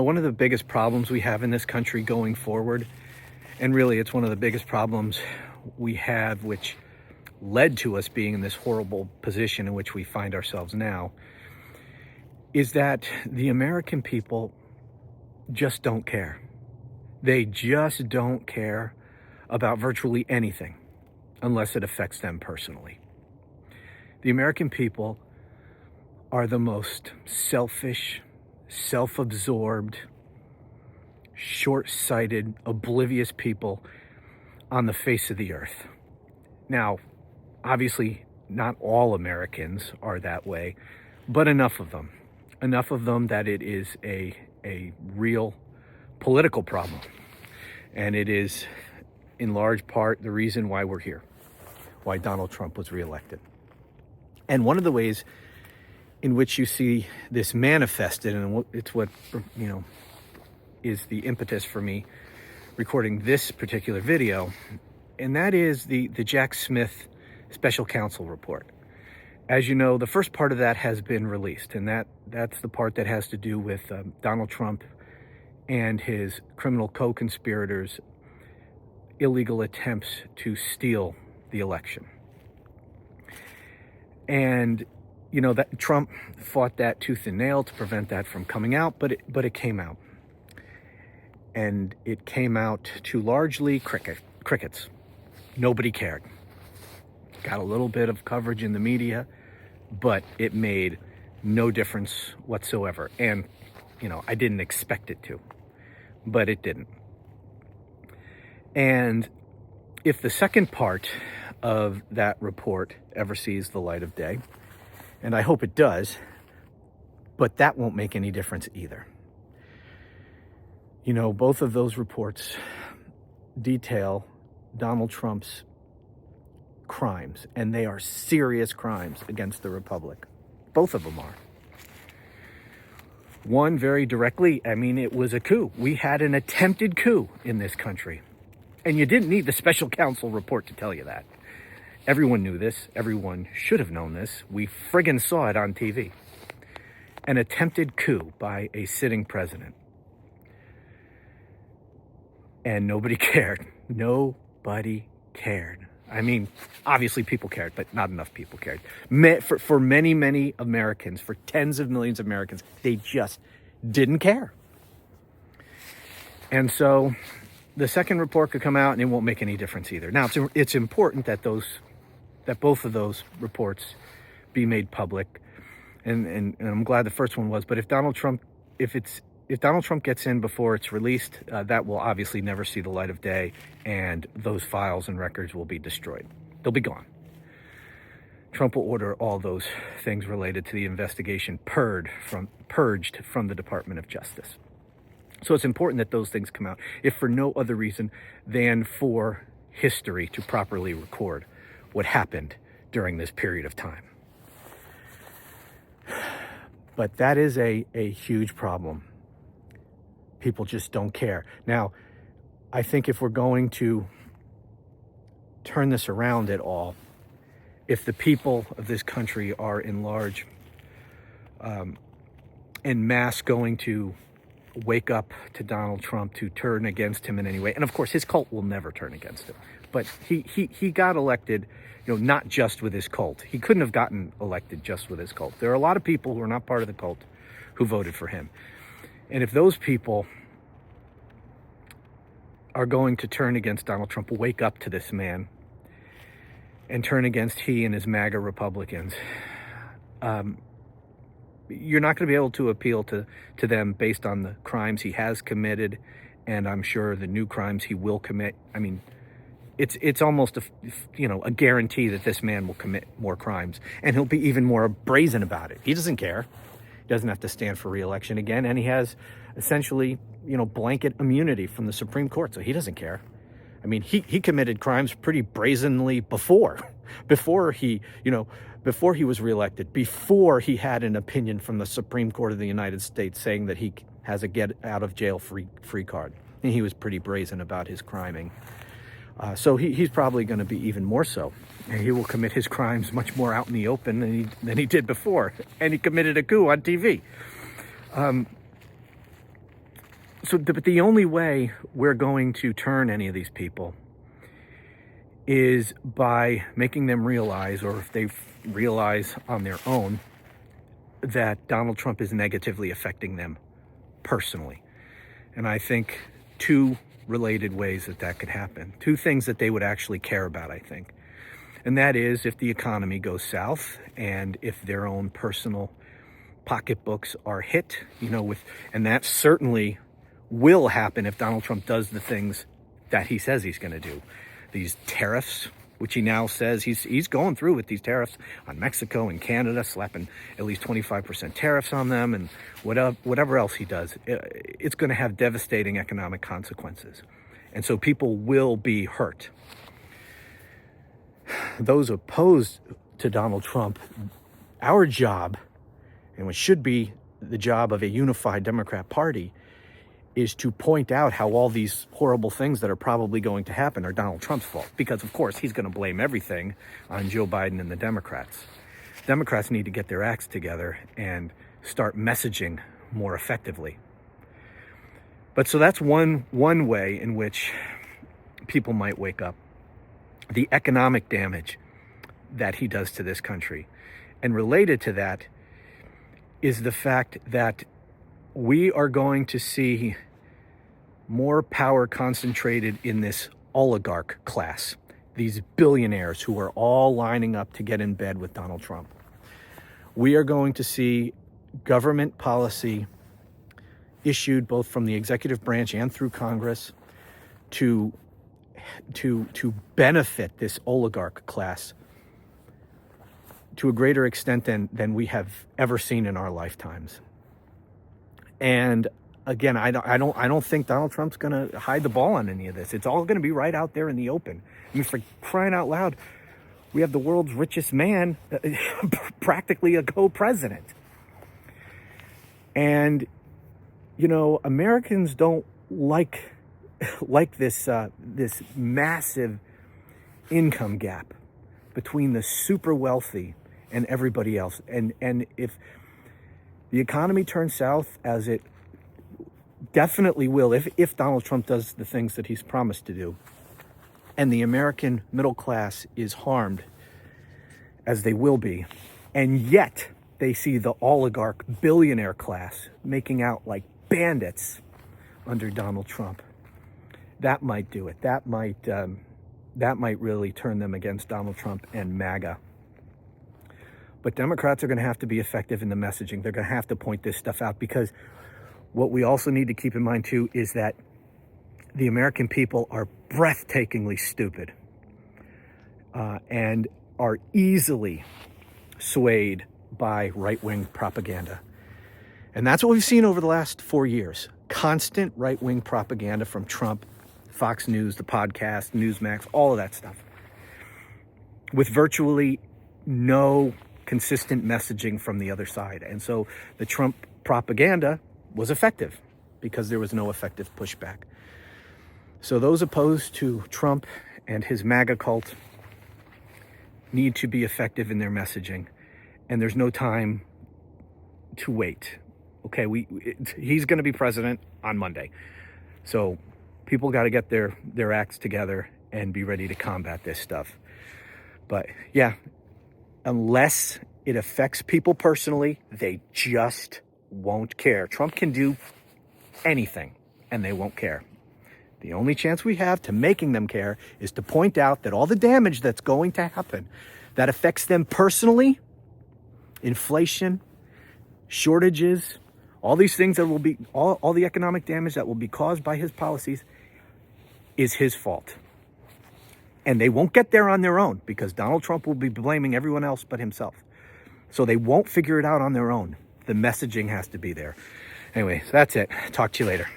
One of the biggest problems we have in this country going forward, and really it's one of the biggest problems we have, which led to us being in this horrible position in which we find ourselves now, is that the American people just don't care. They just don't care about virtually anything unless it affects them personally. The American people are the most selfish, self-absorbed, short-sighted, oblivious people on the face of the earth. Now, obviously, not all Americans are that way, but enough of them. Enough of them that it is a real political problem. And it is, in large part, the reason why we're here, why Donald Trump was reelected. And one of the ways in which you see this manifested, and it's what, is the impetus for me recording this particular video, and that is the Jack Smith special counsel report. As you know, the first part of that has been released, and that's the part that has to do with Donald Trump and his criminal co-conspirators' illegal attempts to steal the election. And that Trump fought that tooth and nail to prevent that from coming out, but it came out. And it came out to largely crickets. Nobody cared. Got a little bit of coverage in the media, but it made no difference whatsoever. And, I didn't expect it to, but it didn't. And if the second part of that report ever sees the light of day, and I hope it does, but that won't make any difference either. Both of those reports detail Donald Trump's crimes, and they are serious crimes against the Republic. Both of them are. One very directly, it was a coup. We had an attempted coup in this country. And you didn't need the special counsel report to tell you that. Everyone knew this. Everyone should have known this. We friggin' saw it on TV. An attempted coup by a sitting president. And nobody cared. Nobody cared. Obviously people cared, but not enough people cared. For many, many Americans, for tens of millions of Americans, they just didn't care. And so the second report could come out and it won't make any difference either. Now, it's important that both of those reports be made public. And I'm glad the first one was, but if Donald Trump gets in before it's released, that will obviously never see the light of day, and those files and records will be destroyed. They'll be gone. Trump will order all those things related to the investigation purged from the Department of Justice. So it's important that those things come out, if for no other reason than for history to properly record what happened during this period of time. But that is a huge problem. People just don't care. Now, I think if we're going to turn this around at all, if the people of this country are in large, en masse going to wake up to Donald Trump, to turn against him in any way, and of course his cult will never turn against him, but he got elected, not just with his cult. He couldn't have gotten elected just with his cult. There are a lot of people who are not part of the cult who voted for him. And if those people are going to turn against Donald Trump, wake up to this man, and turn against he and his MAGA Republicans, you're not going to be able to appeal to them based on the crimes he has committed, and I'm sure the new crimes he will commit. It's almost a guarantee that this man will commit more crimes, and he'll be even more brazen about it. He doesn't care. He doesn't have to stand for re-election again, and he has essentially, blanket immunity from the Supreme Court, so he doesn't care. He committed crimes pretty brazenly before he was reelected, before he had an opinion from the Supreme Court of the United States saying that he has a get out of jail free card. And he was pretty brazen about his criming. So he's probably going to be even more so. And he will commit his crimes much more out in the open than he did before. And he committed a coup on TV. But the only way we're going to turn any of these people is by making them realize, or if they realize on their own, that Donald Trump is negatively affecting them personally. And I think two related ways that could happen, two things that they would actually care about, I think. And that is if the economy goes south and if their own personal pocketbooks are hit, and that certainly will happen if Donald Trump does the things that he says he's going to do. These tariffs, which he now says he's going through with these tariffs on Mexico and Canada, slapping at least 25% tariffs on them, and whatever else he does, it's going to have devastating economic consequences. And so people will be hurt. Those opposed to Donald Trump, our job, and what should be the job of a unified Democrat Party, is to point out how all these horrible things that are probably going to happen are Donald Trump's fault. Because, of course, he's going to blame everything on Joe Biden and the Democrats. Democrats need to get their acts together and start messaging more effectively. But so that's one way in which people might wake up. The economic damage that he does to this country. And related to that is the fact that we are going to see more power concentrated in this oligarch class, these billionaires who are all lining up to get in bed with Donald Trump. We are going to see government policy issued both from the executive branch and through Congress to benefit this oligarch class to a greater extent than we have ever seen in our lifetimes. And again, I don't think Donald Trump's going to hide the ball on any of this. It's all going to be right out there in the open. I mean, for crying out loud, we have the world's richest man, practically a co-president. And, Americans don't like this massive income gap between the super wealthy and everybody else. And if the economy turns south, as it definitely will, if Donald Trump does the things that he's promised to do, and the American middle class is harmed, as they will be, and yet they see the oligarch billionaire class making out like bandits under Donald Trump, that might do it. That might really turn them against Donald Trump and MAGA. But Democrats are going to have to be effective in the messaging. They're going to have to point this stuff out, because what we also need to keep in mind too is that the American people are breathtakingly stupid and are easily swayed by right-wing propaganda. And that's what we've seen over the last 4 years. Constant right-wing propaganda from Trump, Fox News, the podcast, Newsmax, all of that stuff, with virtually no consistent messaging from the other side. And so the Trump propaganda was effective because there was no effective pushback. So those opposed to Trump and his MAGA cult need to be effective in their messaging. And there's no time to wait. Okay, he's going to be president on Monday. So people got to get their acts together and be ready to combat this stuff. But yeah, unless it affects people personally, they just won't care. Trump can do anything and they won't care. The only chance we have to making them care is to point out that all the damage that's going to happen that affects them personally, inflation, shortages, all these things that will be, all the economic damage that will be caused by his policies, is his fault. And they won't get there on their own, because Donald Trump will be blaming everyone else but himself. So they won't figure it out on their own. The messaging has to be there. Anyway, so that's it. Talk to you later.